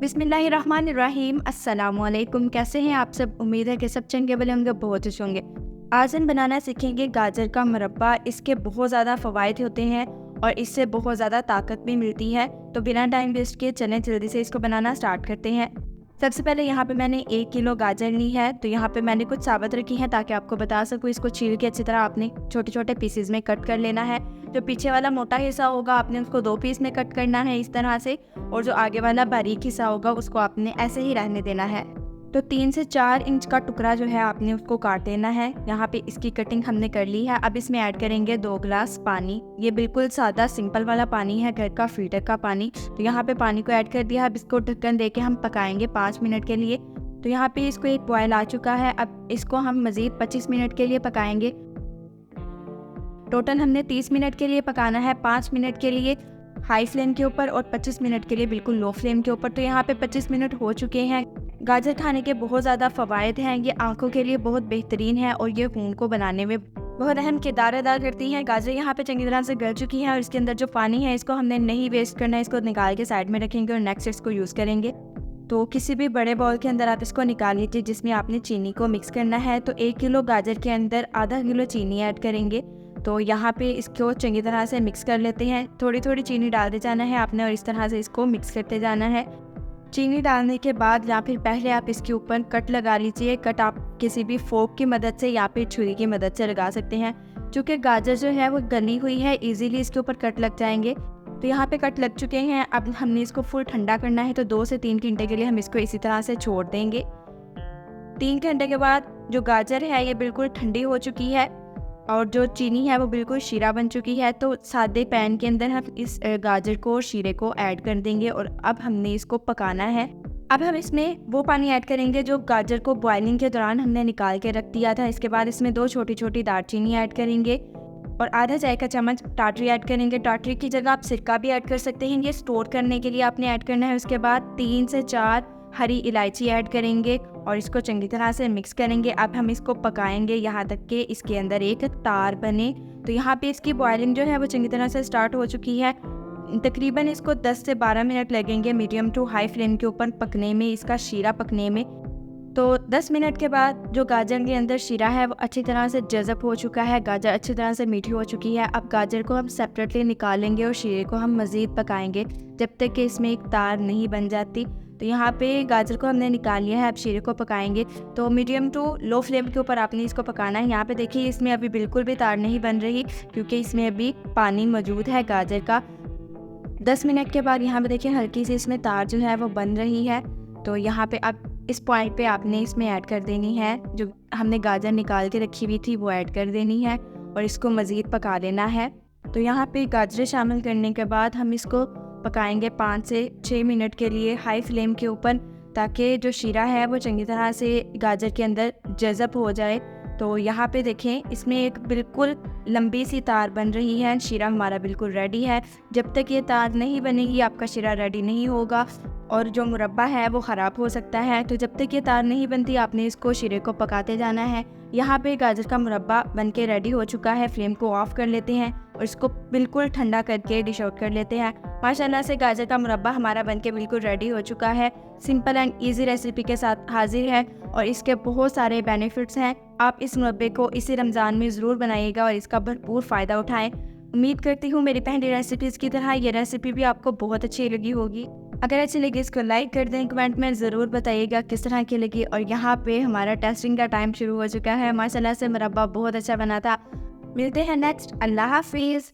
बिस्मिल्लाहिर्रहमानिर्रहीम। अस्सलामुअलैकुम। कैसे हैं आप सब? उम्मीद है कि सब चंगे भले होंगे, बहुत खुश होंगे। आज हम बनाना सीखेंगे गाजर का मुरब्बा। इसके बहुत ज़्यादा फ़वाइद होते हैं और इससे बहुत ज़्यादा ताकत भी मिलती है। तो बिना टाइम वेस्ट किए चलें जल्दी से इसको बनाना स्टार्ट करते हैं। सबसे पहले यहाँ पे मैंने 1 किलो गाजर ली है। तो यहाँ पे मैंने कुछ साबुत रखी है ताकि आपको बता सकूँ। इसको छील के अच्छी तरह आपने छोटे छोटे पीसेज में कट कर लेना है। जो पीछे वाला मोटा हिस्सा होगा आपने उसको 2 पीस में कट करना है इस तरह से, और जो आगे वाला बारीक हिस्सा होगा उसको आपने ऐसे ही रहने देना है। तो 3 से 4 इंच का टुकड़ा जो है आपने उसको काट लेना है। यहाँ पे इसकी कटिंग हमने कर ली है। अब इसमें ऐड करेंगे 2 गिलास पानी। ये बिल्कुल सादा सिंपल वाला पानी है, घर का फिल्टर का पानी। तो यहाँ पे पानी को ऐड कर दिया। अब इसको ढक्कन दे के हम पकाएंगे 5 मिनट के लिए। तो यहाँ पे इसको एक बॉयल आ चुका है। अब इसको हम मज़ीद 25 मिनट के लिए पकाएंगे। टोटल हमने 30 मिनट के लिए पकाना है। 5 मिनट के लिए हाई फ्लेम के ऊपर और 25 मिनट के लिए बिल्कुल लो फ्लेम के ऊपर। तो यहाँ पे 25 मिनट हो चुके हैं। गाजर खाने के बहुत ज़्यादा फ़वाइद हैं। ये आंखों के लिए बहुत बेहतरीन है और ये खून को बनाने में बहुत अहम किरदार अदा करती हैं। गाजर यहाँ पे चंगी तरह से गल चुकी है और इसके अंदर जो पानी है इसको हमने नहीं वेस्ट करना है। इसको निकाल के साइड में रखेंगे और नेक्स्ट इसको यूज़ करेंगे। तो किसी भी बड़े बाउल के अंदर आप इसको निकाल लीजिए जिसमें आपने चीनी को मिक्स करना है। तो 1 किलो गाजर के अंदर आधा किलो चीनी ऐड करेंगे। तो यहाँ पे इसको चंगी तरह से मिक्स कर लेते हैं। थोड़ी थोड़ी चीनी डालते जाना है आपने और इस तरह से इसको मिक्स करते जाना है। चीनी डालने के बाद या फिर पहले आप इसके ऊपर कट लगा लीजिए। कट आप किसी भी फोक की मदद से या फिर छुरी की मदद से लगा सकते हैं। चूँकि गाजर जो है वो गली हुई है, इजीली इसके ऊपर कट लग जाएंगे। तो यहाँ पे कट लग चुके हैं। अब हमने इसको फुल ठंडा करना है। तो 2 से 3 घंटे के लिए हम इसको इसी तरह से छोड़ देंगे। 3 घंटे के बाद जो गाजर है ये बिल्कुल ठंडी हो चुकी है और जो चीनी है वो बिल्कुल शीरा बन चुकी है। तो सादे पैन के अंदर हम इस गाजर को और शीरे को ऐड कर देंगे और अब हमने इसको पकाना है। अब हम इसमें वो पानी ऐड करेंगे जो गाजर को बॉइलिंग के दौरान हमने निकाल के रख दिया था। इसके बाद इसमें 2 छोटी छोटी दालचीनी ऐड करेंगे और आधा चाय का चम्मच टाटरी ऐड करेंगे। टाटरी की जगह आप सिरका भी ऐड कर सकते हैं। ये स्टोर करने के लिए आपने ऐड करना है। उसके बाद 3 से 4 हरी इलायची ऐड करेंगे और इसको चंगी तरह से मिक्स करेंगे। अब हम इसको पकाएंगे यहाँ तक कि इसके अंदर एक तार बने। तो यहाँ पे इसकी बॉइलिंग जो है वो चंगी तरह से स्टार्ट हो चुकी है। तकरीबन इसको 10 से 12 मिनट लगेंगे मीडियम टू हाई फ्लेम के ऊपर पकने में, इसका शीरा पकने में। तो 10 मिनट के बाद जो गाजर के अंदर शीरा है वो अच्छी तरह से जज़ब हो चुका है। गाजर अच्छी तरह से मीठी हो चुकी है। अब गाजर को हम सेपरेटली निकालेंगे और शीरे को हम मज़ीद पकाएंगे जब तक कि इसमें एक तार नहीं बन जाती। तो यहाँ पे गाजर को हमने निकाल लिया है। अब शीरे को पकाएंगे। तो मीडियम टू लो फ्लेम के ऊपर आपने इसको पकाना है। यहाँ पे देखिए इसमें अभी बिल्कुल भी तार नहीं बन रही क्योंकि इसमें अभी पानी मौजूद है गाजर का। 10 मिनट के बाद यहाँ पे देखिए हल्की सी इसमें तार जो है वो बन रही है। तो यहाँ पे अब इस पॉइंट पे आपने इसमें ऐड कर देनी है जो हमने गाजर निकाल के रखी हुई थी वो ऐड कर देनी है और इसको मज़ीद पका लेना है। तो यहाँ पे गाजरें शामिल करने के बाद हम इसको पकाएंगे 5 से 6 मिनट के लिए हाई फ्लेम के ऊपर, ताकि जो शीरा है वो चंगी तरह से गाजर के अंदर जज़ब हो जाए। तो यहाँ पे देखें इसमें एक बिल्कुल लंबी सी तार बन रही है। शीरा हमारा बिल्कुल रेडी है। जब तक ये तार नहीं बनेगी आपका शीरा रेडी नहीं होगा और जो मुरब्बा है वो ख़राब हो सकता है। तो जब तक ये तार नहीं बनती आपने इसको शीरे को पकाते जाना है। यहाँ पे गाजर का मुरब्बा बनके रेडी हो चुका है। फ्लेम को ऑफ कर लेते हैं और इसको बिल्कुल ठंडा करके डिश आउट कर लेते हैं। माशाल्लाह से गाजर का मुरब्बा हमारा बनके बिल्कुल रेडी हो चुका है। सिंपल एंड ईजी रेसिपी के साथ हाजिर है और इसके बहुत सारे बेनिफिट्स हैं। आप इस मुरब्बे को इसी रमज़ान में ज़रूर बनाइएगा और इसका भरपूर फ़ायदा उठाएं। उम्मीद करती हूँ मेरी पहली रेसिपीज़ की तरह ये रेसिपी भी आपको बहुत अच्छी लगी होगी। अगर अच्छी लगी इसको लाइक कर दें। कमेंट में ज़रूर बताइएगा किस तरह की लगी। और यहाँ पे हमारा टेस्टिंग का टाइम शुरू हो चुका है। माशाल्लाह से मुरब्बा बहुत अच्छा बना था। मिलते हैं नेक्स्ट। अल्लाह हाफिज़।